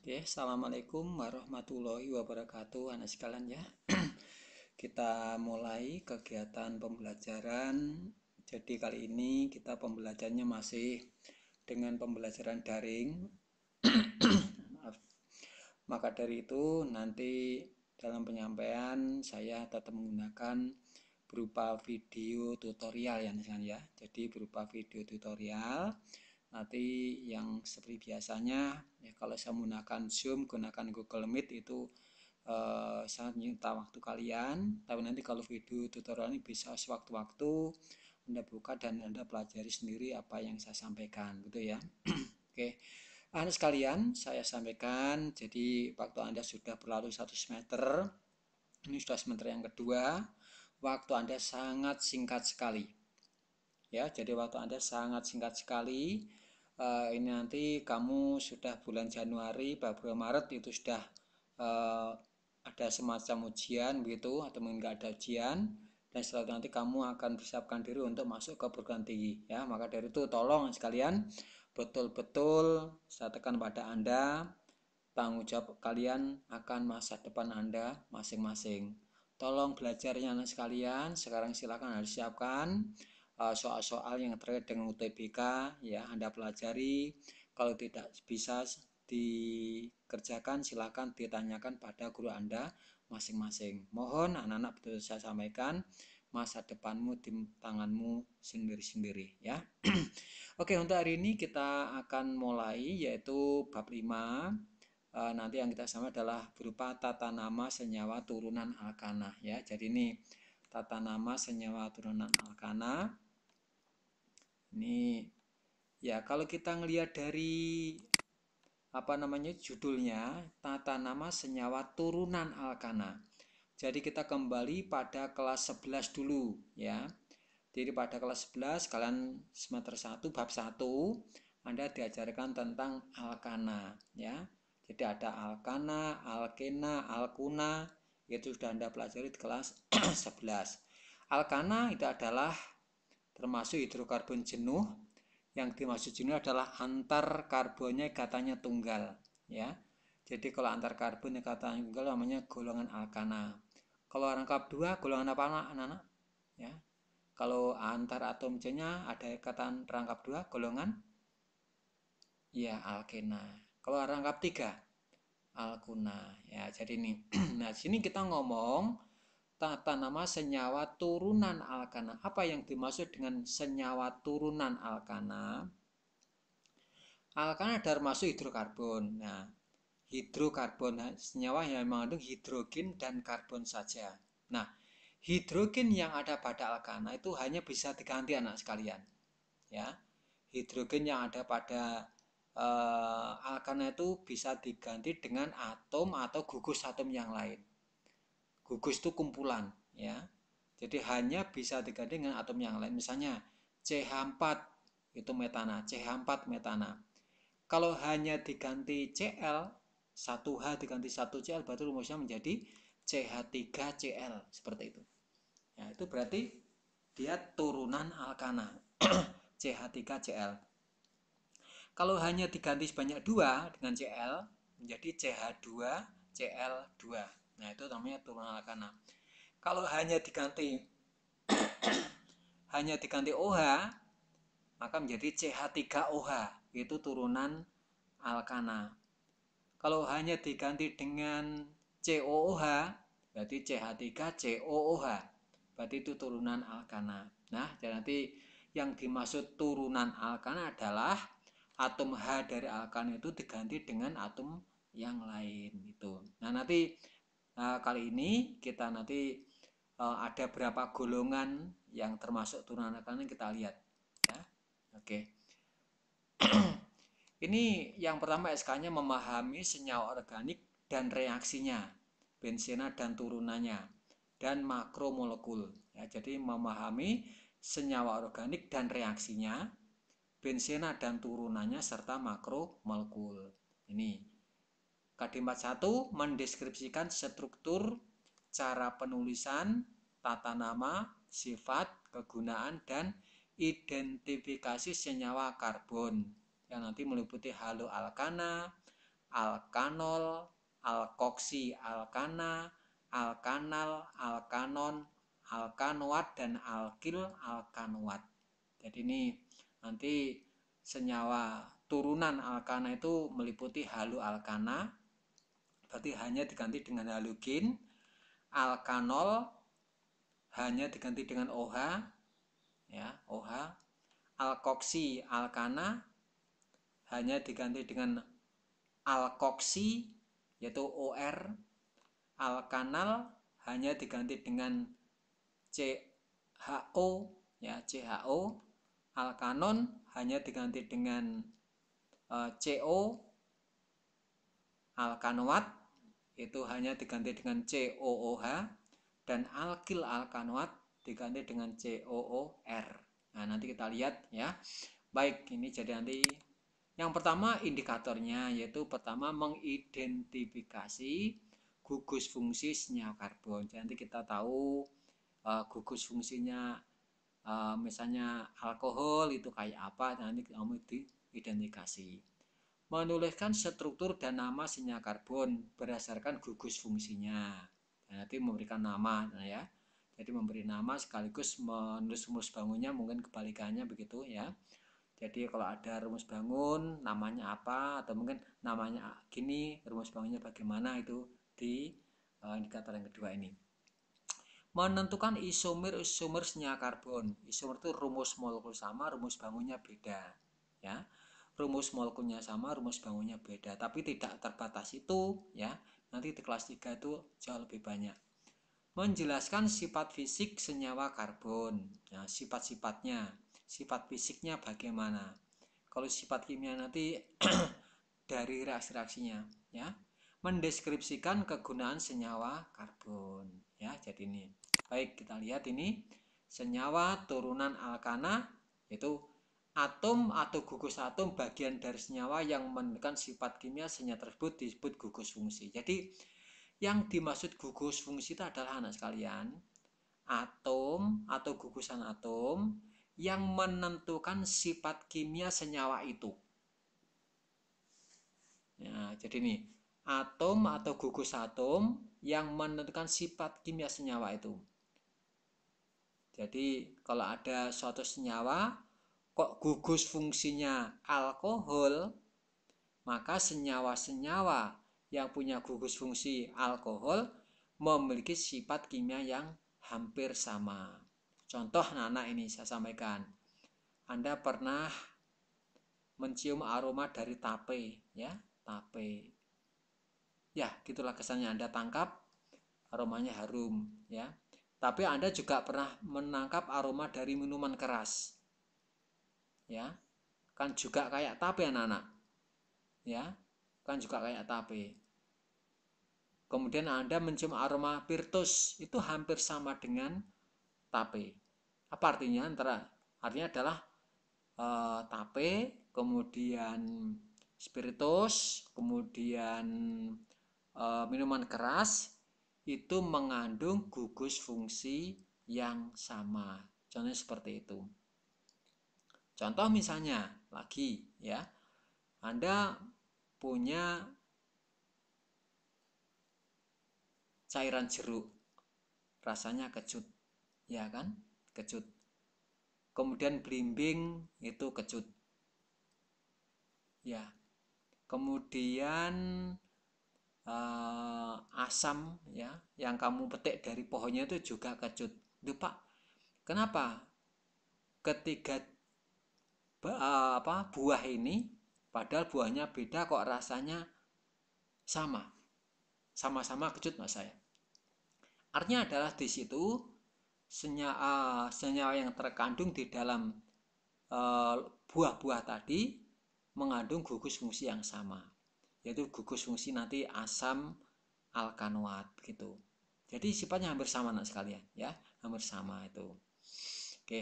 Oke, assalamualaikum warahmatullahi wabarakatuh, anak sekalian ya. Kita mulai kegiatan pembelajaran. Jadi kali ini kita pembelajarannya masih dengan pembelajaran daring. Maaf. Maka dari itu nanti dalam penyampaian saya tetap menggunakan berupa video tutorial ya. Jadi berupa video tutorial. Nanti yang seperti biasanya ya, kalau saya menggunakan Zoom, gunakan Google Meet itu sangat menyita waktu kalian. Tapi nanti kalau video tutorial ini bisa sewaktu-waktu Anda buka dan Anda pelajari sendiri apa yang saya sampaikan gitu ya. Oke. Anak sekalian, saya sampaikan, jadi waktu Anda sudah berlalu satu semester, ini sudah semester yang kedua, waktu Anda sangat singkat sekali. Ya, jadi waktu Anda sangat singkat sekali. Ini nanti kamu sudah bulan Januari, Februari, Maret itu sudah ada semacam ujian begitu, atau mungkin nggak ada ujian, dan setelah itu nanti kamu akan persiapkan diri untuk masuk ke perguruan tinggi ya. Maka dari itu tolong sekalian betul-betul saya tekan pada Anda, tanggung jawab kalian akan masa depan Anda masing-masing. Tolong belajarnya anak sekalian, sekarang silakan harus siapkan soal-soal yang terkait dengan UTBK ya, Anda pelajari. Kalau tidak bisa dikerjakan, silakan ditanyakan pada guru Anda masing-masing. Mohon anak-anak betul saya sampaikan, masa depanmu di tanganmu sendiri-sendiri ya. Oke, untuk hari ini kita akan mulai yaitu bab 5. Nanti yang kita sama adalah berupa tata nama senyawa turunan alkana ya. Jadi ini tata nama senyawa turunan alkana. Ini ya, kalau kita ngelihat dari judulnya, tata nama senyawa turunan alkana. Jadi kita kembali pada kelas 11 dulu ya. Jadi pada kelas 11 kalian semester 1 bab 1 Anda diajarkan tentang alkana ya. Jadi ada alkana, alkena, alkuna, itu sudah Anda pelajari di kelas 11. Alkana itu adalah termasuk hidrokarbon jenuh. Yang dimaksud jenuh adalah antar karbonnya katanya tunggal ya. Jadi kalau antar karbon katanya tunggal namanya golongan alkana. Kalau rangkap 2 golongan apa anak-anak? Ya. Kalau antar atomnya ada ikatan rangkap 2 golongan ya alkena. Kalau rangkap 3 alkuna ya. Jadi ini nah sini kita ngomong tata nama senyawa turunan alkana. Apa yang dimaksud dengan senyawa turunan alkana? Alkana termasuk hidrokarbon. Nah, hidrokarbon senyawa yang mengandung hidrogen dan karbon saja. Nah, hidrogen yang ada pada alkana itu hanya bisa diganti anak sekalian. Ya, hidrogen yang ada pada alkana itu bisa diganti dengan atom atau gugus atom yang lain. Gugus itu kumpulan, ya. Jadi hanya bisa diganti dengan atom yang lain. Misalnya CH4 itu metana, CH4 metana. Kalau hanya diganti Cl, 1H diganti 1Cl, berarti rumusnya menjadi CH3Cl, seperti itu. Ya, itu berarti dia turunan alkana, CH3Cl. Kalau hanya diganti sebanyak 2 dengan Cl, menjadi CH2Cl2. Nah, itu namanya turunan alkana. Kalau hanya diganti OH, maka menjadi CH3OH, itu turunan alkana. Kalau hanya diganti dengan COOH, berarti CH3COOH, berarti itu turunan alkana. Nah, jadi nanti yang dimaksud turunan alkana adalah atom H dari alkana itu diganti dengan atom yang lain itu. Nah, nanti kali ini kita nanti ada berapa golongan yang termasuk turunan alkana kita lihat ya. Oke. Ini yang pertama SK-nya memahami senyawa organik dan reaksinya, benzena dan turunannya, dan makromolekul. Ya, jadi memahami senyawa organik dan reaksinya, benzena dan turunannya, serta makromolekul. Ini KD41 mendeskripsikan struktur, cara penulisan, tata nama, sifat, kegunaan, dan identifikasi senyawa karbon yang nanti meliputi haloalkana, alkanol, alkoksi alkana, alkanal, alkanon, alkanoat, dan alkil alkanoat. Jadi ini nanti senyawa turunan alkana itu meliputi halualkana, berarti hanya diganti dengan halogen. Alkanol hanya diganti dengan OH, ya, OH. Alkoksi alkana hanya diganti dengan alkoksi, yaitu OR. Alkanal hanya diganti dengan CHO, ya, CHO. Alkanon hanya diganti dengan CO. Alkanoat itu hanya diganti dengan COOH, dan alkil alkanoat diganti dengan COOR. Nah, nanti kita lihat ya. Baik, ini jadi nanti yang pertama indikatornya, yaitu pertama mengidentifikasi gugus fungsi senyawa karbon. Jadi nanti kita tahu gugus fungsinya misalnya alkohol itu kayak apa, nanti kamu diidentifikasi. Menuliskan struktur dan nama senyawa karbon berdasarkan gugus fungsinya. Nah, nanti memberikan nama, nah ya. Jadi memberi nama sekaligus menulis rumus bangunnya, mungkin kebalikannya begitu ya. Jadi kalau ada rumus bangun namanya apa, atau mungkin namanya gini, rumus bangunnya bagaimana, itu di indikator yang kedua ini. Menentukan isomer senyawa karbon. Isomer itu rumus molekul sama, rumus bangunnya beda ya. Rumus molekulnya sama, rumus bangunnya beda, tapi tidak terbatas itu ya. Nanti di kelas 3 itu jauh lebih banyak. Menjelaskan sifat fisik senyawa karbon. Nah, sifat-sifatnya, sifat fisiknya bagaimana. Kalau sifat kimia nanti dari reaksi-reaksinya ya. Mendeskripsikan kegunaan senyawa karbon ya. Jadi ini. Baik, kita lihat ini senyawa turunan alkana, yaitu atom atau gugus atom bagian dari senyawa yang menentukan sifat kimia senyawa tersebut disebut gugus fungsi. Jadi yang dimaksud gugus fungsi itu adalah anak sekalian, atom atau gugusan atom yang menentukan sifat kimia senyawa itu. Ya, jadi ini atom atau gugus atom yang menentukan sifat kimia senyawa itu. Jadi kalau ada suatu senyawa kok gugus fungsinya alkohol, maka senyawa-senyawa yang punya gugus fungsi alkohol memiliki sifat kimia yang hampir sama. Contoh anak-anak ini saya sampaikan. Anda pernah mencium aroma dari tape, ya, tape. Ya, gitulah kesannya, Anda tangkap aromanya harum, ya. Tapi Anda juga pernah menangkap aroma dari minuman keras. Ya. Kan juga kayak tape anak-anak. Ya. Kan juga kayak tape. Kemudian Anda mencium aroma pirtus, itu hampir sama dengan tape. Apa artinya? Artinya adalah tape, kemudian spiritus, kemudian minuman keras itu mengandung gugus fungsi yang sama. Contohnya seperti itu. Contoh misalnya lagi ya, Anda punya cairan jeruk, rasanya kecut, ya kan? Kecut. Kemudian belimbing itu kecut, ya. Kemudian asam ya, yang kamu petik dari pohonnya itu juga kecut. Duh, Pak, kenapa ketiga buah ini, padahal buahnya beda kok rasanya sama-sama kecut mas saya? Artinya adalah di situ senyawa yang terkandung di dalam buah-buah tadi mengandung gugus fungsi yang sama, yaitu gugus fungsi nanti asam alkanoat gitu. Jadi sifatnya hampir sama anak sekalian ya, hampir sama itu. Oke,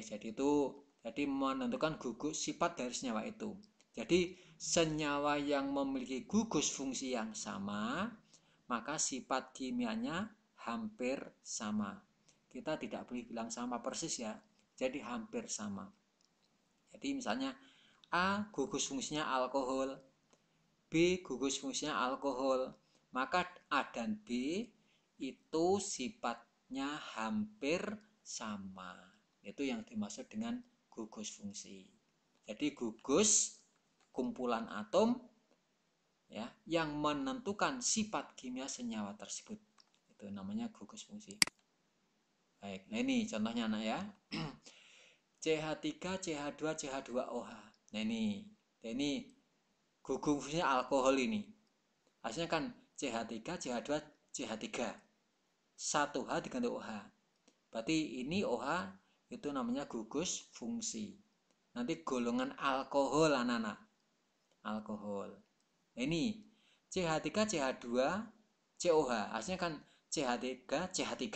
jadi menentukan gugus sifat dari senyawa itu. Jadi senyawa yang memiliki gugus fungsi yang sama, maka sifat kimianya hampir sama. Kita tidak boleh bilang sama persis ya, jadi hampir sama. Jadi misalnya A gugus fungsinya alkohol, B gugus fungsinya alkohol. Maka A dan B itu sifatnya hampir sama. Itu yang dimaksud dengan gugus fungsi. Jadi gugus kumpulan atom ya yang menentukan sifat kimia senyawa tersebut. Itu namanya gugus fungsi. Baik, nah ini contohnya anak ya. CH3, CH2, CH2OH. Nah ini gugus fungsinya alkohol ini. Hasilnya kan CH3, CH2, CH3. 1H diganti OH. Berarti ini OH itu namanya gugus fungsi. Nanti golongan alkohol anak-anak. Alkohol. Nah, ini CH3, CH2, COH. Hasilnya kan CH3, CH3.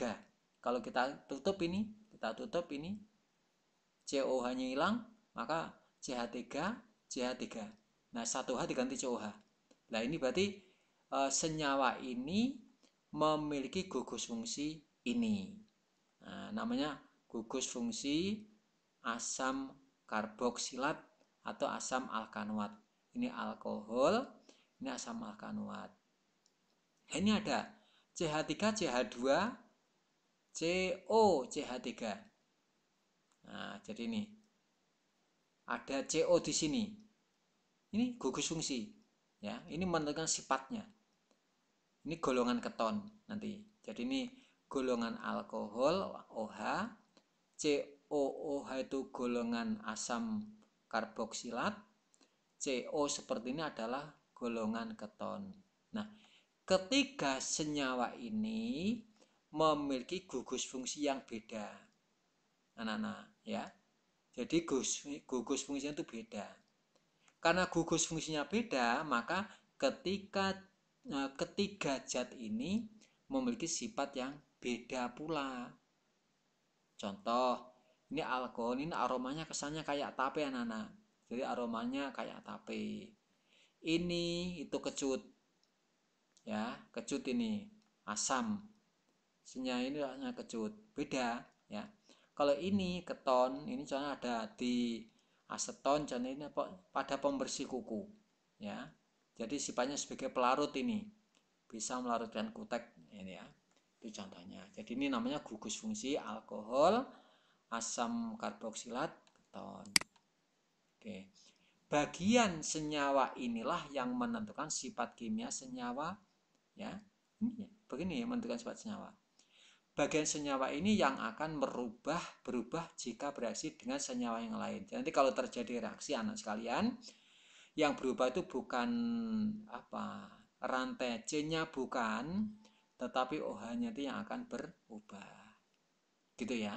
Kalau kita tutup ini, COH-nya hilang, maka CH3, CH3. Nah, 1H diganti COH. Nah, ini berarti senyawa ini memiliki gugus fungsi ini. Nah, namanya gugus fungsi asam karboksilat atau asam alkanoat. Ini alkohol, ini asam alkanoat. Nah, ini ada CH3, CH2, CO, CH3. Nah, jadi ini ada CO di sini. Ini gugus fungsi, ya. Ini menentukan sifatnya. Ini golongan keton nanti. Jadi ini golongan alkohol OH, COOH itu golongan asam karboksilat, CO seperti ini adalah golongan keton. Nah, ketiga senyawa ini memiliki gugus fungsi yang beda. Anak-anak, ya. Jadi gugus fungsinya itu beda. Karena gugus fungsinya beda, maka ketiga zat ini memiliki sifat yang beda pula. Contoh, ini alkohol, ini aromanya kesannya kayak tape anak-anak. Jadi aromanya kayak tape. Ini itu kecut. Ya, kecut ini asam. Senya ini rasanya kecut. Beda, ya. Kalau ini keton, ini contohnya ada di aseton, contohnya ini pada pembersih kuku, ya. Jadi sifatnya sebagai pelarut ini, bisa melarutkan kutek ini ya. Itu contohnya. Jadi ini namanya gugus fungsi alkohol, asam karboksilat, keton. Oke. Bagian senyawa inilah yang menentukan sifat kimia senyawa, ya. Ini begini ya, menentukan sifat senyawa. Bagian senyawa ini yang akan berubah jika bereaksi dengan senyawa yang lain. Jadi nanti kalau terjadi reaksi anak sekalian, yang berubah itu bukan rantai C-nya bukan, tetapi OH-nya itu yang akan berubah. Gitu ya.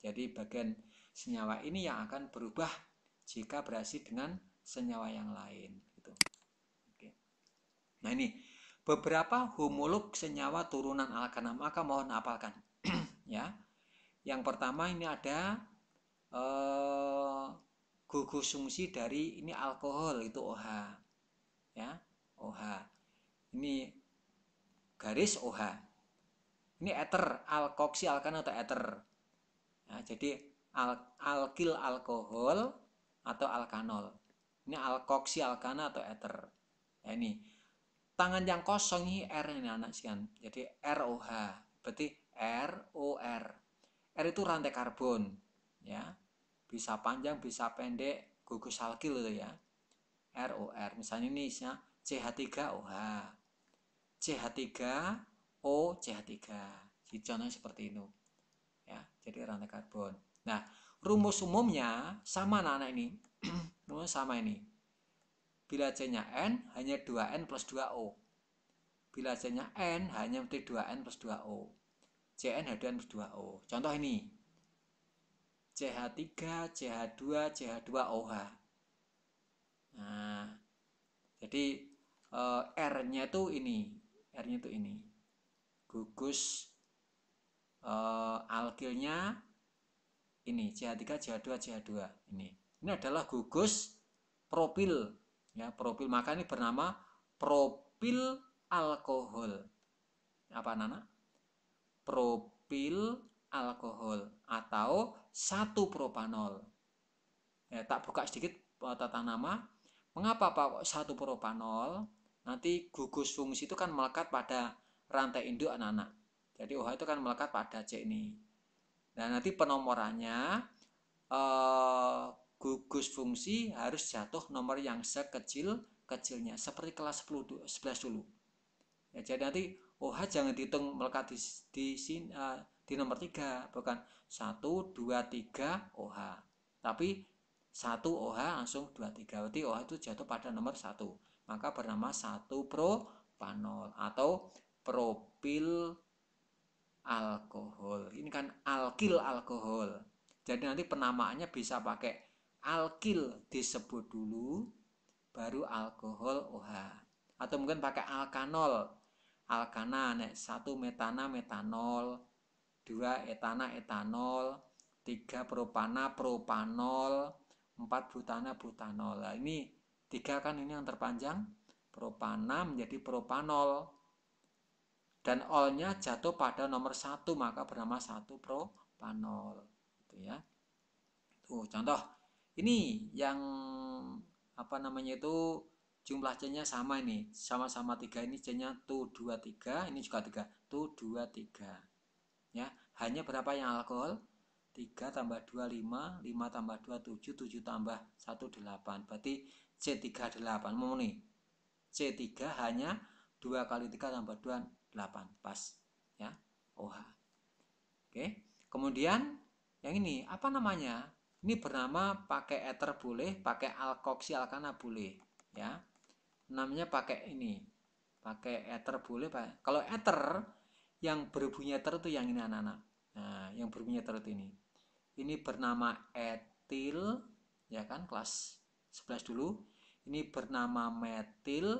Jadi bagian senyawa ini yang akan berubah jika bereaksi dengan senyawa yang lain. Gitu. Oke. Nah ini beberapa homolog senyawa turunan alkana, maka mohon hafalkan. Ya, yang pertama ini ada gugus fungsi dari ini alkohol itu OH, ya OH. Ini garis OH. Ini eter, alkoksi alkana atau eter. Ya, jadi alkil alkohol atau alkanol. Ini alkoksi alkana atau eter. Ya, ini tangan yang kosong ini R ini anak sekalian. Jadi ROH. Berarti ROR. R itu rantai karbon, ya. Bisa panjang, bisa pendek, gugus alkil itu ya. ROR. Misalnya ini CH3OH. CH3O CH3. Jadi contohnya seperti itu. Ya, jadi rantai karbon. Nah, rumus umumnya sama anak-anak ini. Rumus sama ini. Bila C-nya N hanya 2N plus 2O. Bila C-nya N hanya 2N plus 2O. Cn H2N plus 2O. Contoh ini. CH3, CH2, CH2OH. Nah, jadi R-nya itu ini. R-nya itu ini. Gugus alkilnya ini CH3, CH2, CH2 ini. Ini adalah gugus propil, ya, propil. Maka ini bernama propil alkohol. Apa nana? Propil alkohol atau 1 propanol. Ya, tak buka sedikit tata nama. Mengapa Pak 1 propanol? Nanti gugus fungsi itu kan melekat pada rantai induk anak-anak. Jadi OH itu kan melekat pada C ini. Nah, nanti penomorannya gugus fungsi harus jatuh nomor yang sekecil-kecilnya seperti kelas 11 dulu. Ya, jadi nanti OH jangan dihitung melekat di nomor 3, bukan 1 2 3 OH. Tapi 1 OH langsung 2 3. Berarti OH itu jatuh pada nomor 1. Maka bernama 1 propanol atau propil alkohol. Ini kan alkil alkohol. Jadi nanti penamaannya bisa pakai alkil disebut dulu, baru alkohol OH. Atau mungkin pakai alkanol. Alkana, 1 metana metanol, 2 etana etanol, 3 propana propanol, 4 butana butanol. Nah, ini 3 kan ini yang terpanjang. Propana menjadi propanol. Dan olnya jatuh pada nomor 1, maka bernama 1 propanol. Gitu ya. Tuh, contoh. Ini yang itu jumlah C-nya sama ini. Sama-sama 3 ini C-nya tuh 2 3, ini juga 3. Tuh 2 3. Ya, hanya berapa yang alkohol? 3 tambah 2 5, 5 tambah 2 7, 7 tambah 1 8. Berarti C3 8. Mau nih. C3 hanya 2 kali 3 tambah 2 8. Pas. Ya. OH. Oke. Kemudian yang ini apa namanya? Ini bernama pakai ether boleh, pakai alkoksi alkana boleh, ya. Namanya pakai ini. Pakai ether boleh, Pak. Kalau ether yang berbunyi ether itu yang ini anak-anak. Nah, yang berbunyi ether itu ini. Ini bernama etil, ya kan, kelas 11 dulu. Ini bernama metil.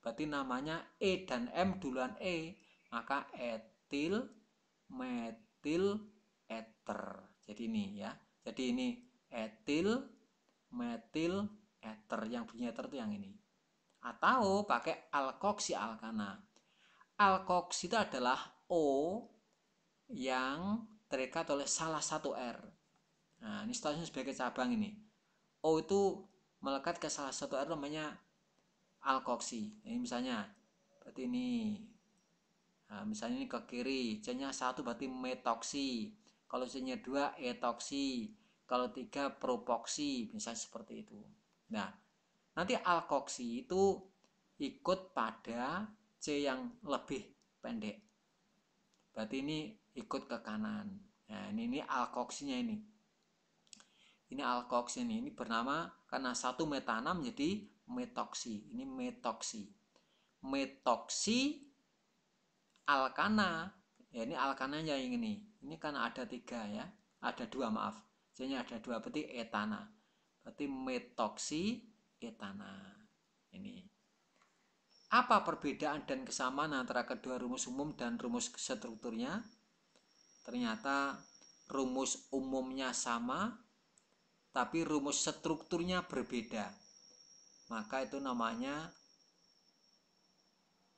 Berarti namanya E dan M duluan E, maka etil metil ether. Jadi ini ya. Jadi ini etil metil ether, yang bunyi ether itu yang ini. Atau pakai alkoksi alkana. Alkoksi itu adalah O yang terikat oleh salah satu R. Nah, ini statusnya sebagai cabang ini. O itu melekat ke salah satu R namanya alkoksi. Ini misalnya berarti ini. Nah, misalnya ini ke kiri, C-nya 1 berarti metoksi. Kalau C-nya 2 etoksi. Kalau 3 propoksi, misalnya seperti itu. Nah, nanti alkoksi itu ikut pada C yang lebih pendek. Berarti ini ikut ke kanan. Nah, ini alkoksinya ini. Ini alkoksi ini bernama karena 1 metana menjadi metoksi. Ini metoksi. Metoksi alkana. Ya, ini alkananya yang ini. Ini kan ada 3 ya. Ada 2 maaf. C-nya ada 2 berarti etana. Berarti metoksi etana. Ini. Apa perbedaan dan kesamaan antara kedua rumus umum dan rumus strukturnya? Ternyata rumus umumnya sama, tapi rumus strukturnya berbeda. Maka itu namanya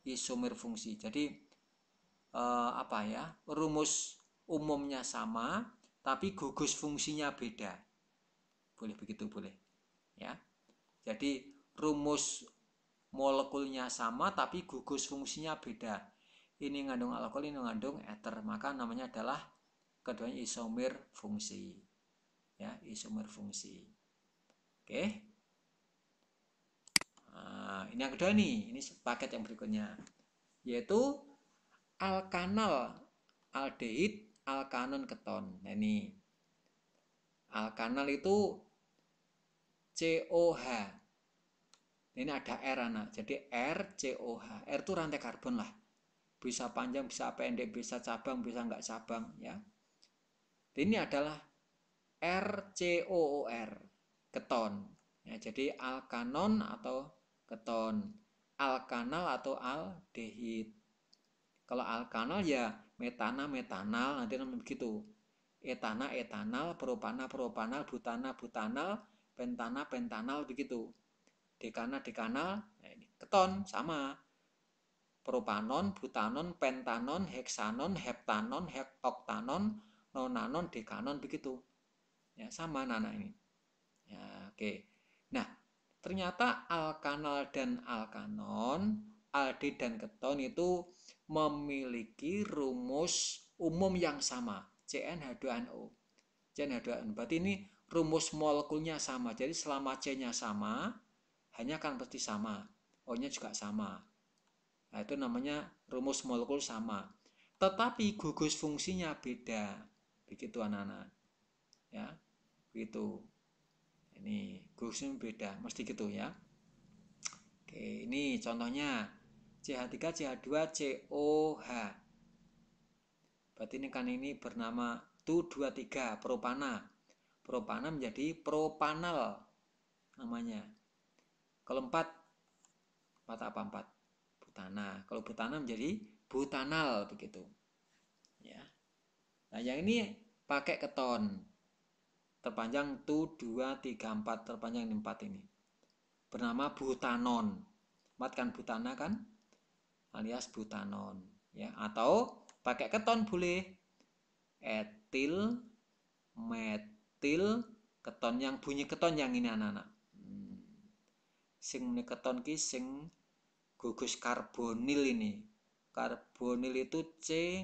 isomer fungsi. Jadi rumus umumnya sama, tapi gugus fungsinya beda. Boleh begitu, boleh. Ya. Jadi rumus molekulnya sama, tapi gugus fungsinya beda. Ini mengandung alkohol, ini mengandung ether. Maka namanya adalah keduanya isomer fungsi. Ya, isomer fungsi. Oke. Nah, ini yang kedua nih, ini paket yang berikutnya, yaitu alkanal aldehid alkanon keton. Nah, ini alkanal itu COH. Ini ada R anak. Jadi R COH. R itu rantai karbon lah. Bisa panjang, bisa pendek, bisa cabang, bisa enggak cabang ya. Ini adalah RCOOR, keton. Ya, jadi alkanon atau keton. Alkanal atau aldehid. Kalau alkanal ya metana metanal, nanti namanya begitu. Etana etanal, propana propanal, butana butanal, pentana pentanal, begitu. Dekana dekanal, nah ini keton sama. Propanon, butanon, pentanon, heksanon, heptanon, oktanon, nonanon, dekanon, begitu. Ya, sama anak ini. Ya, oke. Nah, ternyata alkanal dan alkanon, aldehid dan keton itu memiliki rumus umum yang sama, CnH2nO. CnH2nO. Berarti ini rumus molekulnya sama. Jadi selama C-nya sama, hanya akan pasti sama. O-nya juga sama. Nah, itu namanya rumus molekul sama. Tetapi gugus fungsinya beda. Begitu anak-anak. Ya, begitu. Ini gugusnya beda, mesti gitu ya. Oke, ini contohnya CH3, CH2, COH. Berarti ini kan ini bernama 2,2,3 propana. Propana menjadi propanal namanya. Kalau 4 apa 4? Butana. Kalau butana menjadi butanal begitu. Ya. Nah, yang ini pakai keton. Terpanjang 2,2,3,4, terpanjang 4 ini. Bernama butanon. 4 kan butana kan? Alias butanon, ya. Atau pakai keton boleh. Etil, metil, keton, yang bunyi keton yang ini anak-anak. Sing keton ki sing gugus karbonil ini. Karbonil itu C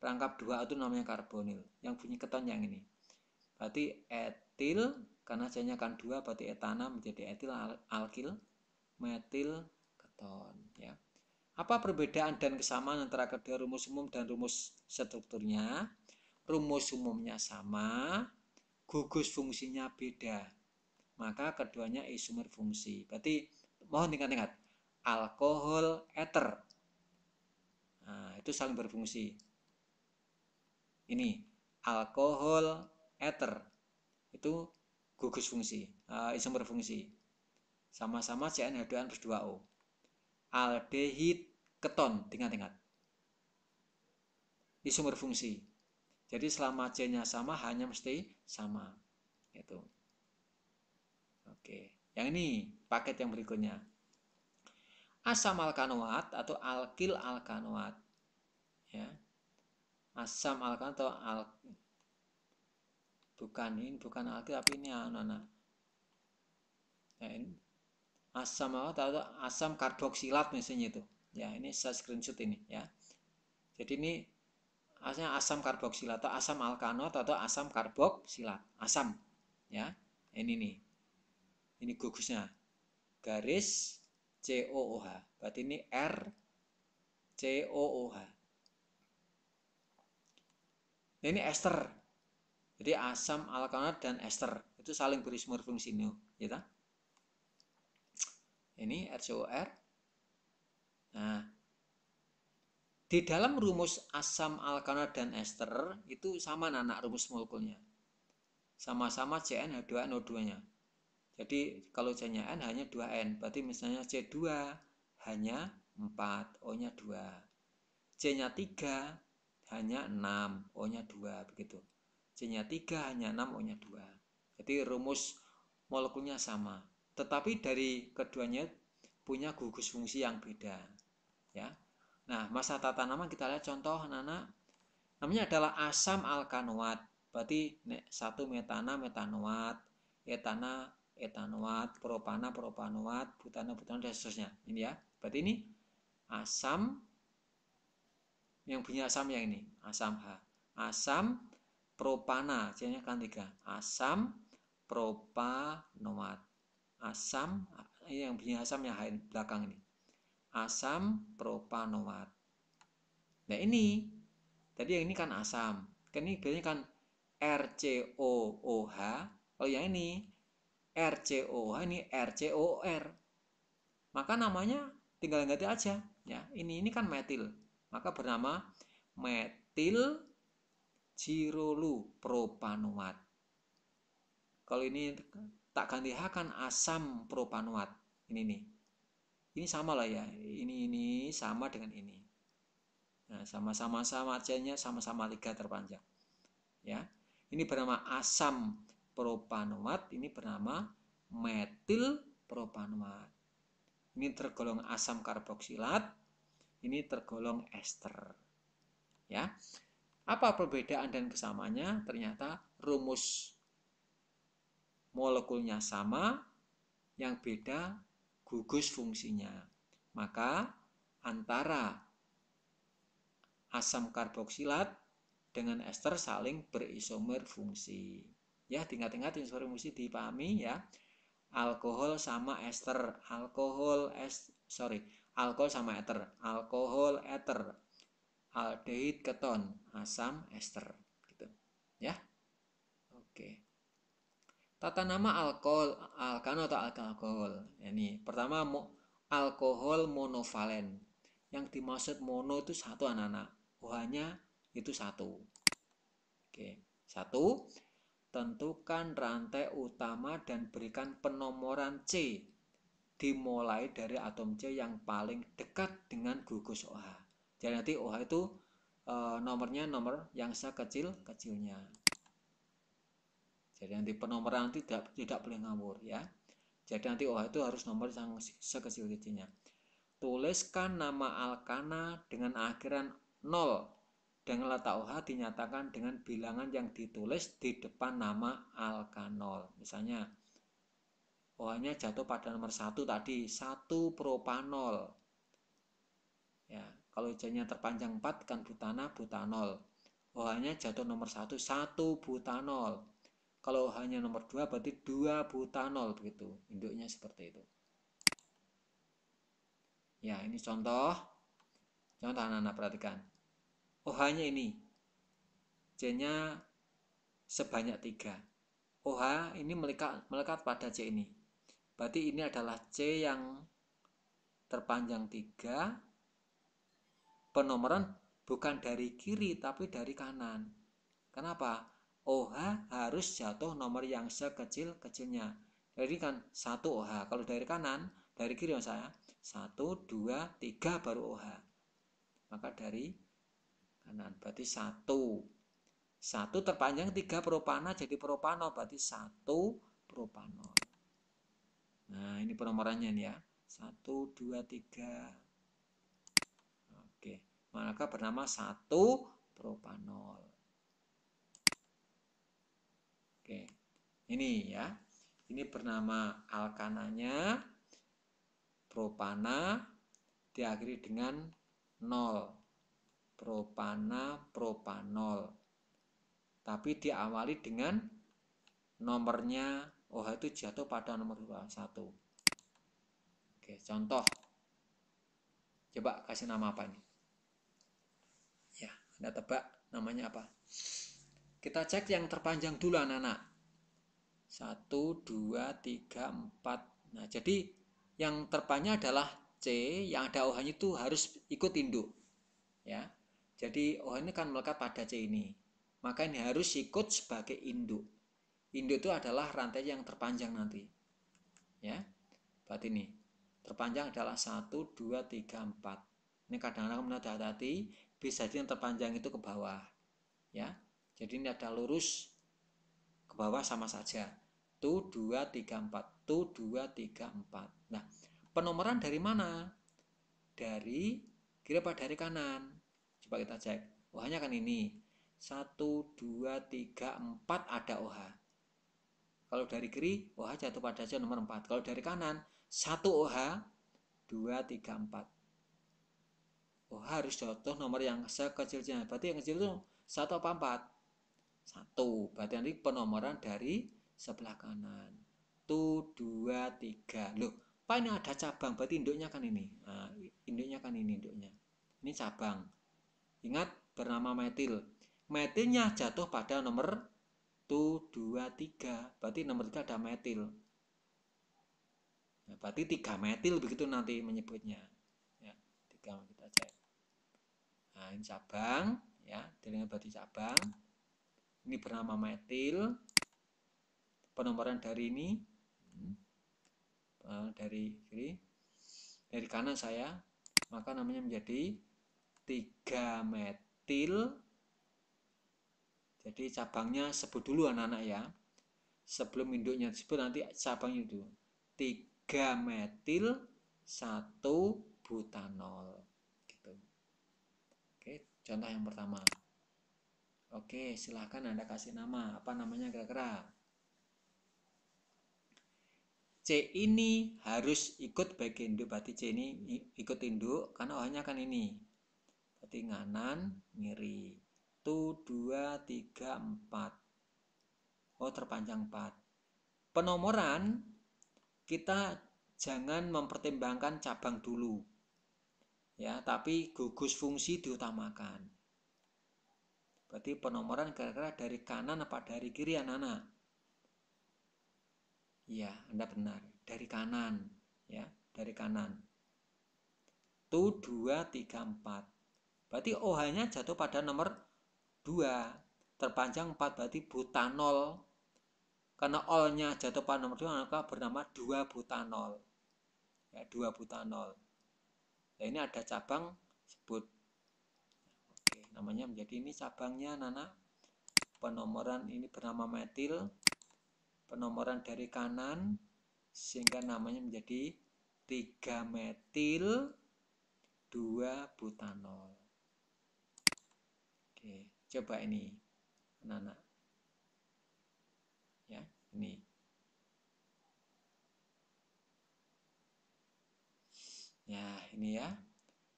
rangkap 2 itu namanya karbonil. Yang bunyi keton yang ini. Berarti etil, karena C-nya kan 2, berarti etana menjadi etil alkil, metil keton, ya. Apa perbedaan dan kesamaan antara kedua rumus umum dan rumus strukturnya? Rumus umumnya sama, gugus fungsinya beda. Maka keduanya isomer fungsi. Berarti mohon ingat-ingat, alkohol eter. Nah, itu saling berfungsi. Ini alkohol eter. Itu gugus fungsi, isomer fungsi. Sama-sama CnH2n plus 2O. Aldehid keton, ingat-ingat. Isomer fungsi. Jadi selama C-nya sama, hanya mesti sama. Itu. Oke. Yang ini paket yang berikutnya. Asam alkanoat atau alkil alkanoat. Ya. Asam alkanoat atau bukan alkil, tapi ini anak-anak. Ya, ini asam atau asam karboksilat misalnya itu. Ya, ini saya screenshot ini ya. Jadi ini asam karboksilat atau asam alkanoat atau asam karboksilat. Asam ya. Ini nih. Ini gugusnya. Garis COOH. Berarti ini R COOH. Nah, ini ester. Jadi asam alkanoat dan ester itu saling berisomer fungsi ini, ya. Ini RCOR. Nah, di dalam rumus asam alkanoat dan ester itu sama anak rumus molekulnya. Sama-sama CnH2NO2-nya. Jadi kalau C-nya N hanya 2N, berarti misalnya C2 hanya 4, O-nya 2. C-nya 3 hanya 6, O-nya 2, begitu. C-nya 3 hanya 6, O-nya 2. Jadi rumus molekulnya sama. Tetapi dari keduanya punya gugus fungsi yang beda. Ya. Nah, masa tata nama kita lihat contoh anak-anak. Namanya adalah asam alkanoat. Berarti 1 metana metanoat, etana etanoat, propana propanoat, butana butanoat dan seterusnya. Ini ya. Berarti ini asam yang punya asam yang ini, asam H. Asam propana, C-nya kan 3. Asam propanoat. Asam yang punya asam yang H belakang ini. Asam propanoat. Nah, ini tadi yang ini kan asam. Kan ini bedanya kan RCOOH. Kalau yang ini RCOH, ini RCOR. Maka namanya tinggal ganti aja. Ya, ini kan metil. Maka bernama metil girolu propanoat. Kalau ini tak ganti H kan asam propanoat. Ini nih. Ini sama lah ya. Ini sama dengan ini. Nah, sama-sama C-nya sama-sama 3 terpanjang. Ya. Ini bernama asam propanoat, ini bernama metil propanoat. Ini tergolong asam karboksilat, ini tergolong ester. Ya. Apa perbedaan dan kesamaannya? Ternyata rumus molekulnya sama, Yang beda gugus fungsinya. Maka antara asam karboksilat dengan ester saling berisomer fungsi. Ya, diingat-ingat isomer fungsi dipahami ya. Alkohol sama ester, alkohol sama eter, alkohol eter, aldehid keton, asam ester gitu. Ya. Oke. Tata nama alkohol, alkano atau alkohol. Ini pertama alkohol monovalen. Yang dimaksud mono itu satu anak-anak. OH-nya itu satu. Oke. Satu, tentukan rantai utama dan berikan penomoran C. Dimulai dari atom C yang paling dekat dengan gugus OH. Jadi nanti OH itu nomornya nomor yang sekecil-kecilnya. Jadi nanti penomoran tidak boleh ngawur ya. Jadi nanti OH itu harus nomor yang sekecil-kecilnya. Tuliskan nama alkana dengan akhiran 0 dan letak OH dinyatakan dengan bilangan yang ditulis di depan nama alkanol. Misalnya OH-nya jatuh pada nomor 1 tadi, 1 propanol. Ya, kalau J-nya terpanjang 4 kan butana, butanol. OH-nya jatuh nomor 1, 1 butanol. Kalau OH-nya nomor 2 berarti 2 butanol begitu. Induknya seperti itu. Ya, ini contoh anak-anak perhatikan. OH-nya ini, C-nya sebanyak 3. OH ini melekat pada C ini. Berarti ini adalah C yang terpanjang 3. Penomoran bukan dari kiri tapi dari kanan. Kenapa? OH harus jatuh nomor yang sekecil-kecilnya. Jadi kan 1 OH. Kalau dari kanan, dari kiri saya 1, 2, 3 baru OH. Maka dari kanan berarti 1 terpanjang 3 propana jadi propanol berarti 1 propanol. Nah ini penomorannya nih ya, 1, 2, 3. Oke, maka bernama 1 propanol. Oke, ini ya, ini bernama alkananya propana diakhiri dengan 0. Propana, propanol. Tapi diawali dengan nomornya OH itu jatuh pada nomor 1. Oke, contoh. Coba kasih nama apa ini? Ya, Anda tebak namanya apa? Kita cek yang terpanjang dulu anak-anak. 1, 2, 3, 4. Nah, jadi yang terpanjang adalah C, yang ada OH-nya itu harus ikut induk. Ya. Jadi OH ini kan melekat pada C ini. Maka ini harus ikut sebagai induk. Induk itu adalah rantai yang terpanjang nanti. Ya. Berarti ini terpanjang adalah 1, 2, 3, 4. Ini kadang-kadang hati-hati bisa jadi yang terpanjang itu ke bawah. Ya. Jadi ini ada lurus ke bawah sama saja. Tu 2, 3, 4. Tu 2, 3, 4. Nah, penomoran dari mana? Dari kiri apa dari kanan? Coba kita cek. OH-nya kan ini. 1, 2, 3, 4 ada OH. Kalau dari kiri, OH jatuh pada C nomor 4. Kalau dari kanan, 1 OH, 2, 3, 4. OH harus jatuh nomor yang sekecilnya. Berarti yang kecil itu 1 apa 4? 1. Berarti nanti penomoran dari sebelah kanan. Tu 2, 3. Loh, Pak ini ada cabang. Berarti induknya kan ini. Nah, induknya kan ini induknya. Ini cabang. Ingat bernama metil. Metilnya jatuh pada nomor tu 2, 3. Berarti nomor 3 ada metil. Nah, berarti 3 metil begitu nanti menyebutnya. Ya, 3 kita cek. Nah, ini cabang ya, dengan berarti cabang. Ini bernama metil. Penomoran dari ini dari kiri, dari kanan saya, maka namanya menjadi 3 metil. Jadi cabangnya sebut dulu anak-anak ya. Sebelum induknya disebut nanti cabangnya itu 3 metil 1 butanol gitu. Oke, contoh yang pertama. Oke, silahkan Anda kasih nama. Apa namanya kira-kira? C ini harus ikut bagian induk, berarti C ini ikut induk karena OH-nya kan ini. Berarti nganan, ngiri. 1, 2, 3, 4. Oh, terpanjang 4. Penomoran kita jangan mempertimbangkan cabang dulu. Ya, tapi gugus fungsi diutamakan. Berarti penomoran kira-kira dari kanan apa dari kiri, anak-anak? Iya, Anda benar. Dari kanan, ya, dari kanan. 1, 2, 3, 4. Berarti OH-nya jatuh pada nomor 2. Terpanjang 4 berarti butanol. Karena ol-nya jatuh pada nomor 2 maka bernama 2-butanol. Ya, 2-butanol. Nah, ini ada cabang sebut. Oke, namanya menjadi ini cabangnya, anak-anak. Penomoran ini bernama metil. Penomoran dari kanan sehingga namanya menjadi 3-metil 2-butanol. Oke, coba ini anak-anak. Ya, ini. Ya, ini ya.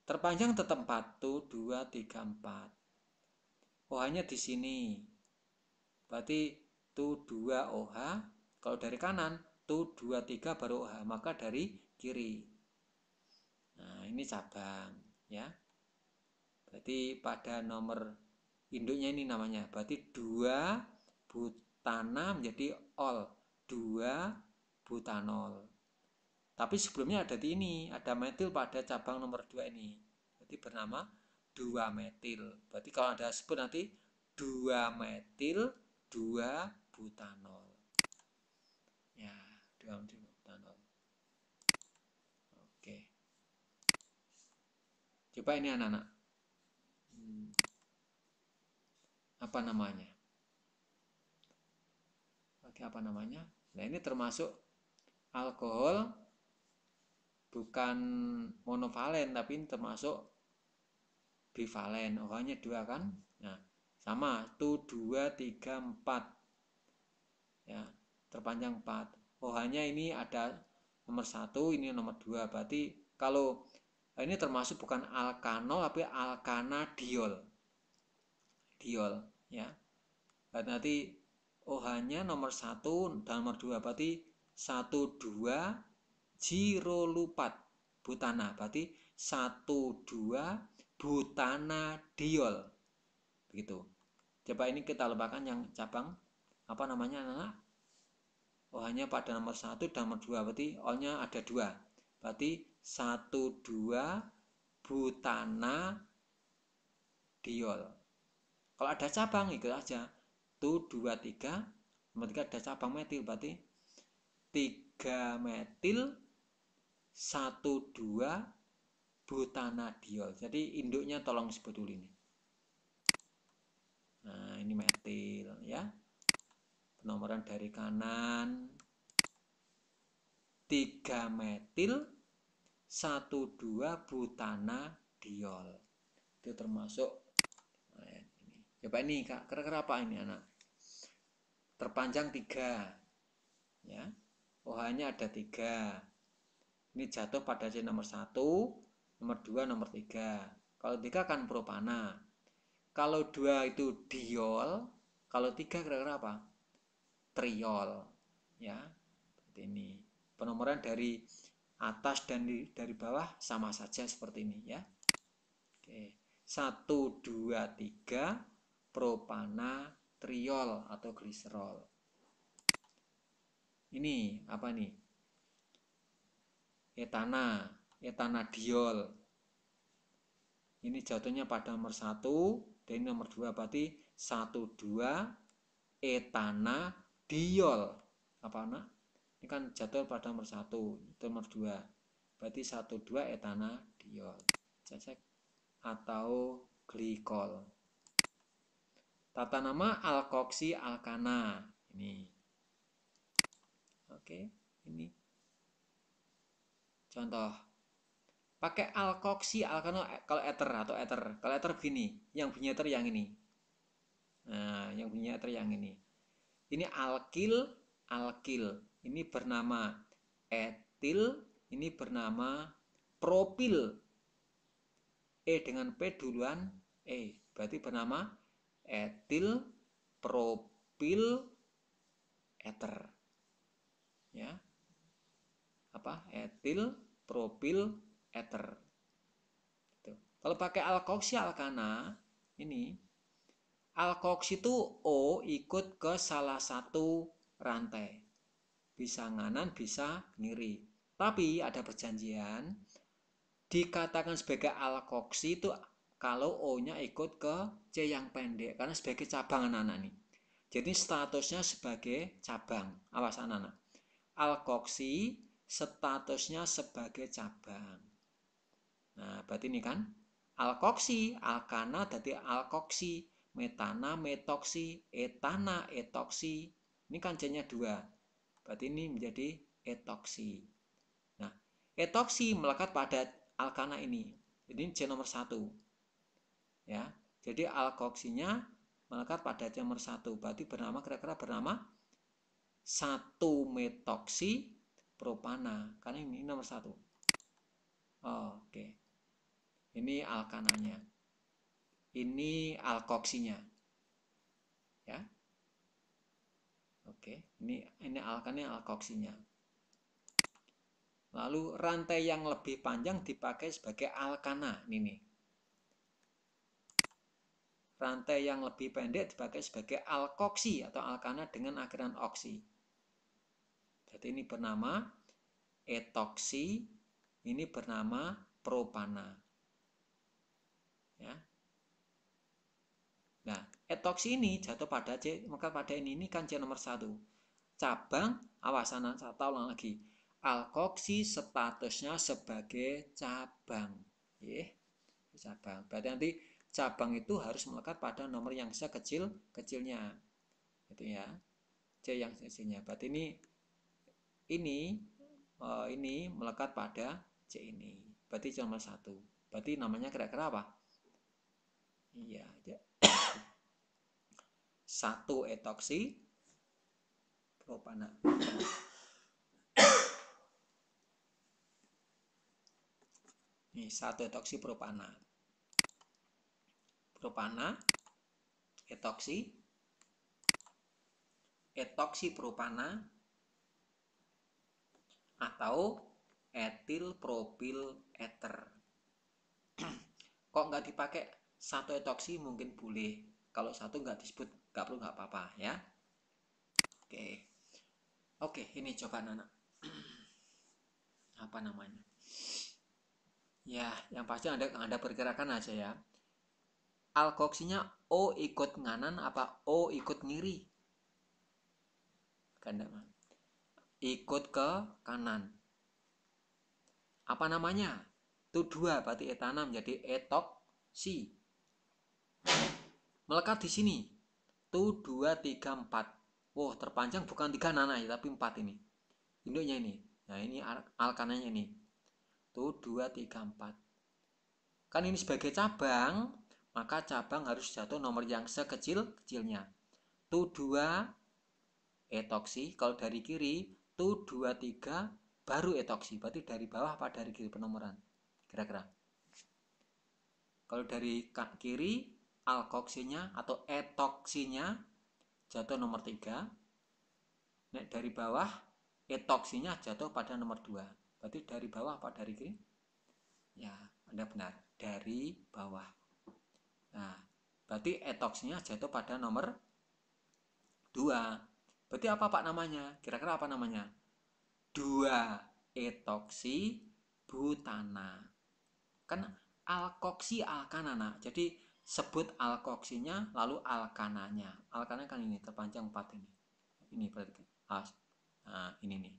Terpanjang tetap 4, 2, 3, 4. OH-nya di sini. Berarti 2 OH. Kalau dari kanan 2, 3 baru OH. Maka dari kiri. Nah, ini cabang, ya. Berarti pada nomor induknya ini namanya. Berarti 2 butana menjadi ol. 2 butanol. Tapi sebelumnya ada di ini. Ada metil pada cabang nomor 2 ini. Berarti bernama 2-metil. Berarti kalau ada sebut nanti 2-metil 2-butanol. Ya, 2-butanol. Oke. Coba ini anak-anak. Apa namanya? Oke, apa namanya? Nah, ini termasuk alkohol bukan monovalen, tapi ini termasuk bivalen. OH-nya 2 kan? Nah, sama. 1, 2, 3, 4. Ya, terpanjang 4. OH-nya ini ada nomor 1, ini nomor 2. Berarti kalau ini termasuk bukan alkanol tapi alkanadiol. Diol, ya. Nanti OH-nya nomor 1 dan nomor 2. Berarti 1, 2 girolupat butana. Berarti 1, 2 butanadiol. Begitu. Coba ini kita lupakan yang cabang apa namanya, anak-anak? OH-nya pada nomor 1 dan nomor 2. Berarti O-nya ada 2. Berarti 1, 2 butanadiol. Kalau ada cabang ikut aja. 1, 2, 3. Nomor 3 ada cabang metil. Berarti 3-metil 1, 2 butanadiol. Jadi induknya tolong sebut dulu ini. Nah, ini metil, ya. Penomoran dari kanan 3-metil 1, 2 butanadiol. Itu termasuk. Nah, ini. Coba ini Kak, kira-kira apa ini anak? Terpanjang 3. Ya. OH-nya ada 3. Ini jatuh pada C nomor 1, nomor 2, nomor 3. Kalau 3 kan propana. Kalau 2 itu diol, kalau 3 kira-kira apa? Triol. Ya. Seperti ini. Penomoran dari atas dan dari bawah sama saja seperti ini, ya. Oke. 1, 2, 3 propanatriol atau gliserol. Ini apa nih? Etanadiol. Ini jatuhnya pada nomor 1 dan ini nomor 2. Berarti 1, 2 etanadiol. Apa nak? Ini kan jatuh pada nomor 1, itu nomor 2. Berarti 1, 2 etanadiol. Cecek atau glikol. Tata nama alkoksi alkana. Ini. Oke, ini. Contoh. Pakai alkoksi alkano kalau eter atau eter. Kalau eter begini, yang bunyi eter yang ini. Nah, yang bunyi eter yang ini. Ini alkil, alkil. Ini bernama etil ini bernama propil. Dengan P duluan berarti bernama etil propil ether. Ya. Etil propil ether. Kalau pakai alkoksi alkana, ini alkoksi itu O ikut ke salah satu rantai. Bisa nganan, bisa ngiri. Tapi ada perjanjian, dikatakan sebagai alkoksi itu kalau O-nya ikut ke C yang pendek. Karena sebagai cabang anak-anak nih. Jadi statusnya sebagai cabang. Awas anak-anak. Alkoksi statusnya sebagai cabang. Nah, berarti ini kan alkoksi, alkana jadi alkoksi, metana, metoksi, etana, etoksi. Ini kan C-nya 2. Berarti ini menjadi etoksi. Nah, etoksi melekat pada alkana ini. Jadi C nomor 1. Ya. Jadi alkoksinya melekat pada C nomor 1. Berarti kira-kira bernama 1 metoksi propana. Karena ini nomor 1. Oke. Ini alkananya. Ini alkoksinya. Ya. Oke, ini alkannya alkoksinya. Lalu rantai yang lebih panjang dipakai sebagai alkana. Ini. Rantai yang lebih pendek dipakai sebagai alkoksi atau alkana dengan akhiran oksi. Jadi ini bernama etoksi, ini bernama propana. Ya. Nah, etoksi ini jatuh pada C, maka pada ini kan C nomor 1. Cabang, awas anak, saya ulang lagi. Alkoksi statusnya sebagai cabang. Cabang. Berarti nanti cabang itu harus melekat pada nomor yang sekecil-kecilnya. Itu ya. C yang kecilnya. Berarti ini melekat pada C ini. Berarti C nomor 1. Berarti namanya kira-kira apa? Iya, 1 etoksi propana. Ini 1 etoksi propana. Propana, etoksi propana, atau etil propil ether. Kok nggak dipakai 1 etoksi mungkin boleh. Kalau 1 nggak disebut, nggak perlu, nggak apa-apa ya. Oke, ini coba anak. Apa namanya? Ya, yang pasti Anda perkirakan aja ya. Alkoksinya O ikut nganan apa O ikut ngiri? Ikut ke kanan. Apa namanya? Itu 2, berarti etana menjadi etoksi. Melekat di sini. Itu 2, 3, 4. Wow, terpanjang bukan 3 nana ya, tapi 4 ini. Induknya ini. Nah, ini alkananya ini. Itu 2, 3, 4. Kan ini sebagai cabang, maka cabang harus jatuh nomor yang sekecil-kecilnya. Tu 2 etoksi, kalau dari kiri tu 2, 3 baru etoksi. Berarti dari bawah apa dari kiri penomoran? Kira-kira. Kalau dari kiri alkoksinya atau etoksinya jatuh nomor 3. Nek dari bawah etoksinya jatuh pada nomor 2. Berarti dari bawah apa dari kiri? Ya, Anda benar. Dari bawah. Nah, berarti etoksinya jatuh pada nomor 2. Berarti apa Pak namanya? Kira-kira apa namanya? 2 etoksi butana. Kan alkoksi alkanana. Jadi sebut alkoksinya lalu alkananya. Alkananya kan ini terpanjang 4 ini. Ini berarti. Nah, ini nih.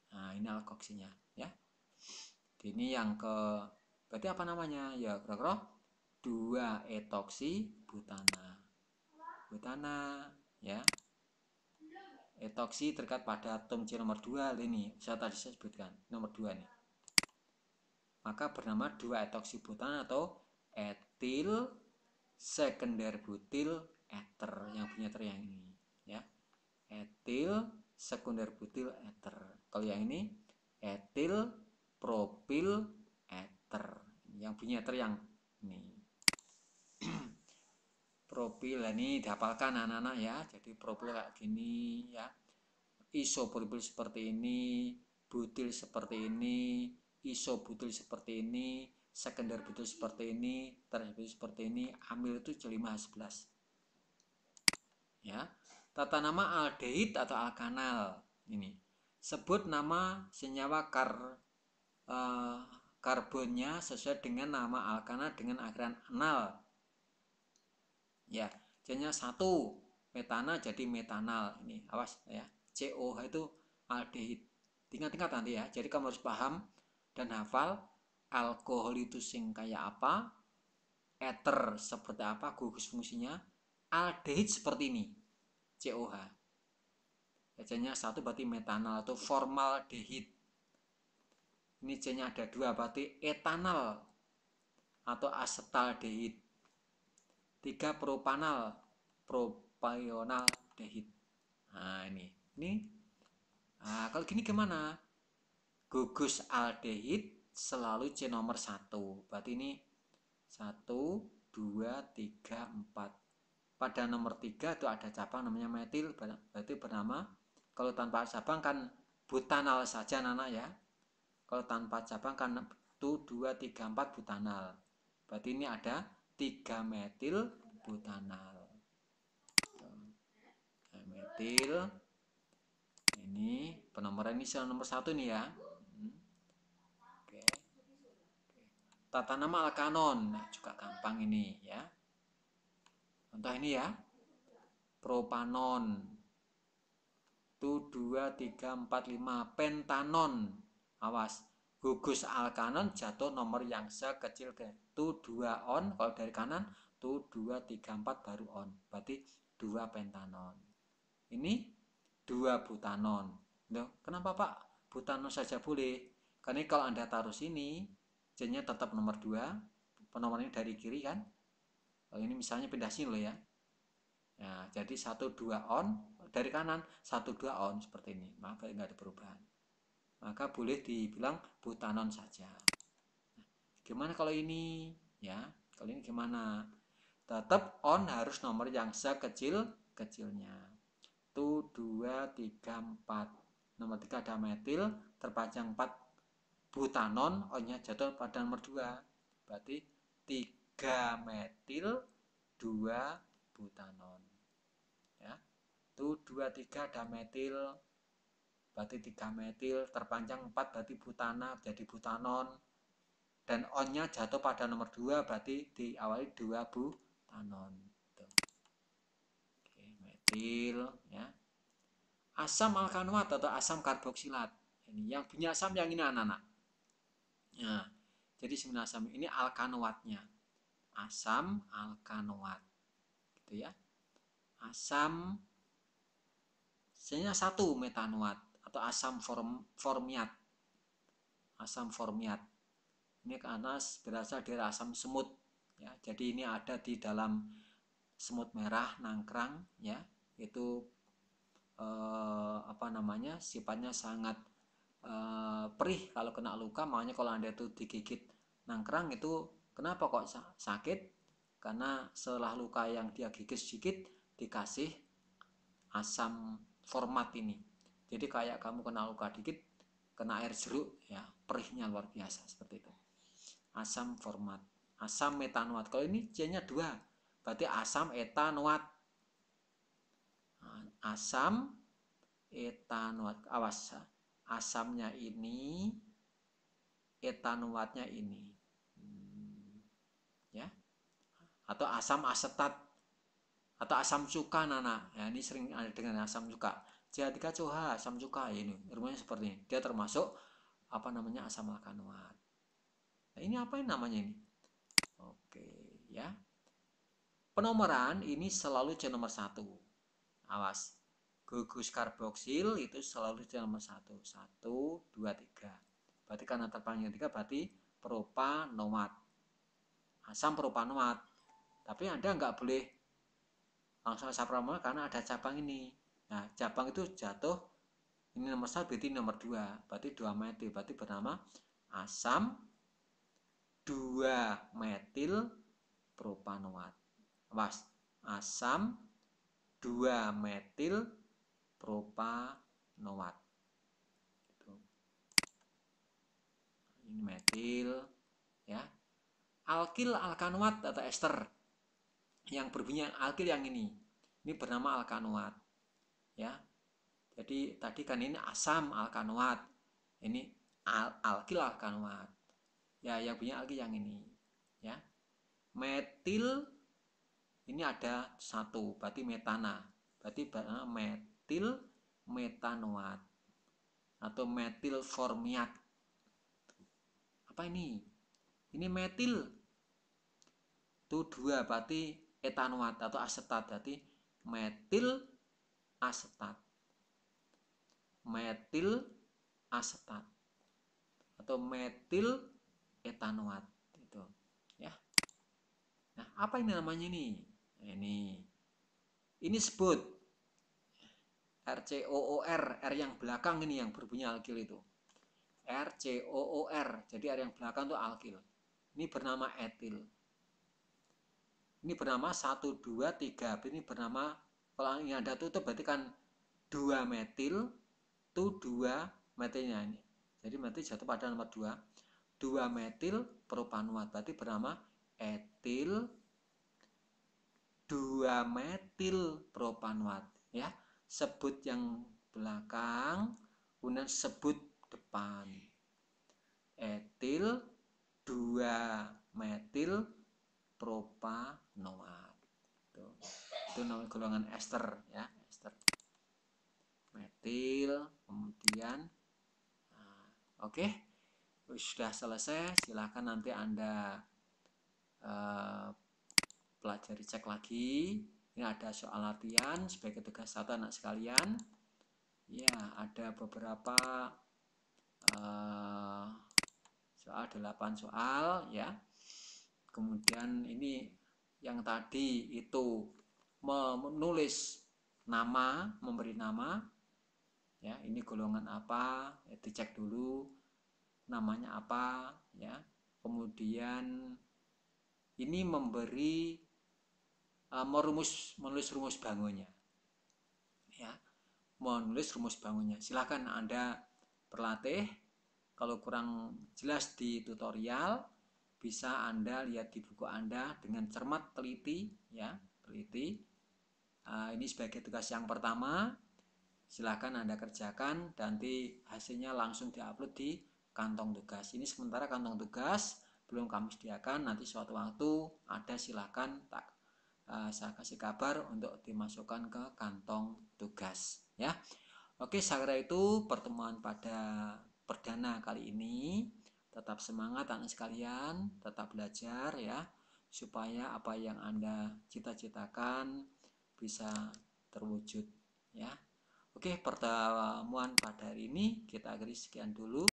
Nah, ini alkoksinya ya. Ini yang berarti apa namanya? Ya, kira-kira 2 etoksi butana. Butana ya. Etoksi terdekat pada atom C nomor 2 ini. Saya tadi sebutkan nomor 2 nih. Maka bernama 2 etoksi butana atau etil sekunder butil ether yang punya ter yang ini ya. Etil sekunder butil ether. Kalau yang ini etil propil eter. Yang bunyi eter yang ini. Propil ini dihafalkan anak-anak ya. Jadi propil kayak gini ya. Isopropil seperti ini, butil seperti ini, isobutil seperti ini, sekunder butil seperti ini, terbutil seperti ini, amil itu C5H11. Ya. Tata nama aldehid atau alkanal ini. Sebut nama senyawa karbonnya sesuai dengan nama alkana dengan akhiran anal. Ya, jadinya 1 metana jadi metanal ini. Awas ya. COH itu aldehid. Tingkat-tingkat nanti ya. Jadi kamu harus paham dan hafal alkohol itu sing kayak apa, ether seperti apa, gugus fungsinya, aldehid seperti ini, COH. Jadinya 1 berarti metanal atau formaldehid. Ini C-nya ada 2 berarti etanal atau asetaldehid. 3 propanal, propionaldehid. Nah ini. Nah, kalau gini gimana? Gugus aldehid selalu C nomor 1. Berarti ini 1, 2, 3, 4. Pada nomor 3 itu ada cabang namanya metil. Berarti bernama, kalau tanpa cabang kan butanal saja anak ya. Kalau tanpa cabang kan 1, 2, 3, 4 butanal. Berarti ini ada 3 metil butanal. Metil. Ini penomoran ini nomor 1 nih ya. Oke. Tata nama alkanon. Nah, juga gampang ini ya. Contoh ini ya. Propanon. 1, 2, 3, 4, 5. Pentanon. Awas. Gugus alkanon jatuh nomor yang sekecil ke 2 on. Kalau dari kanan 1, 2, 3, 4 baru on. Berarti 2 pentanon. Ini 2 butanon. Kenapa Pak? Butanon saja boleh. Karena kalau Anda taruh sini, J-nya tetap nomor 2. Penomorannya dari kiri kan. Kalau ini misalnya pindah sini loh ya. Nah, jadi 1, 2 on. Dari kanan 1, 2 on seperti ini. Maka nggak ada perubahan. Maka boleh dibilang butanon saja. Nah, gimana kalau ini? Ya, kalau ini gimana? Tetap on harus nomor yang sekecil-kecilnya. 1, 2, 3, 4. Nomor 3 ada metil, terpanjang 4 butanon, O-nya jatuh pada nomor 2. Berarti 3 metil, 2 butanon. Ya. 1, 2, 3 ada metil, berarti 3 metil, terpanjang 4 berarti butana, jadi butanon. Dan O-nya jatuh pada nomor 2, berarti diawali 2 butanon. Oke, metil ya. Asam alkanoat atau asam karboksilat. Ini yang punya asam yang ini anak-anak. Nah, jadi sebenarnya asam ini alkanoatnya. Asam alkanoat. Gitu ya. Asam sebenarnya 1 metanoat atau asam formiat. Asam formiat. Ini karena berasal dari asam semut ya. Jadi ini ada di dalam semut merah nangkrang ya. Itu sifatnya sangat perih kalau kena luka. Makanya kalau Anda itu digigit nangkrang itu kenapa kok sakit? Karena setelah luka yang dia gigit sedikit dikasih asam format ini. Jadi kayak kamu kena luka dikit, kena air jeruk ya, perihnya luar biasa seperti itu. Asam format, asam metanoat. Kalau ini C-nya 2, berarti asam etanoat. Asam etanoat. Awas, asamnya ini, etanoatnya ini. Ya. Atau asam asetat atau asam cuka nana. Ya, ini sering ada dengan asam cuka. CH3COH asam cuka ini. Rumahnya seperti ini. Dia termasuk asam alkanoat. Nah, ini apa yang namanya ini? Oke, ya. Penomoran ini selalu C nomor 1. Awas. Gugus karboksil itu selalu C nomor 1. 1, 2, 3. Berarti karena terpanjang 3 berarti propanoat. Asam propanoat. Tapi Anda nggak boleh langsung asam propanoat karena ada cabang ini. Nah, cabang itu jatuh Ini nomor 1 berarti nomor 2. Berarti 2 metil. Berarti bernama asam 2 metil propanoat. Awas, asam 2 metil propanoat. Ini metil ya. Alkil alkanoat atau ester yang berbunyi alkil yang ini bernama alkanoat ya. Jadi tadi kan ini asam alkanoat, ini alkil alkanoat ya. Yang punya alkil yang ini ya. Metil ini ada 1 berarti metana, berarti metil metanoat atau metil formiat. Apa ini? Ini metil itu 2 berarti etanoat atau asetat, berarti metil asetat, metil asetat atau metil etanoat itu ya. Nah, apa ini namanya ini? Ini sebut RCOOR, R yang belakang ini yang berbunyi alkil itu. RCOOR, jadi R yang belakang itu alkil. Ini bernama etil. Ini bernama 1, 2, 3. Ini bernama, kalau ini ada tutup berarti kan 2 metil, itu 2 metilnya ini. Jadi metil jatuh pada nomor 2. 2 metil propanoat, berarti bernama etil 2 metil propanoat ya. Sebut yang belakang, kemudian sebut depan. Etil 2 metil propanoat. Itu namanya golongan ester ya, ester. Metil, kemudian oke. Sudah selesai, silahkan nanti Anda pelajari, cek lagi. Ini ada soal latihan sebagai tugas 1 anak sekalian. Ya, ada beberapa soal, 8 soal ya. Kemudian ini yang tadi itu menulis nama, memberi nama ya. Ini golongan apa? Ya, dicek dulu namanya apa ya. Kemudian ini memberi menulis rumus bangunnya ya, menulis rumus bangunnya. Silahkan Anda berlatih. Kalau kurang jelas di tutorial, bisa Anda lihat di buku Anda dengan cermat, teliti ya, teliti. Ini sebagai tugas yang pertama. Silahkan Anda kerjakan, nanti hasilnya langsung diupload di kantong tugas. Ini sementara kantong tugas belum kami sediakan, nanti suatu waktu ada, silahkan saya kasih kabar untuk dimasukkan ke kantong tugas ya. Oke, saya kira itu pertemuan pada perdana kali ini. Tetap semangat anak sekalian, tetap belajar ya, supaya apa yang Anda cita-citakan bisa terwujud ya. Oke, pertemuan pada hari ini kita akhiri sekian dulu.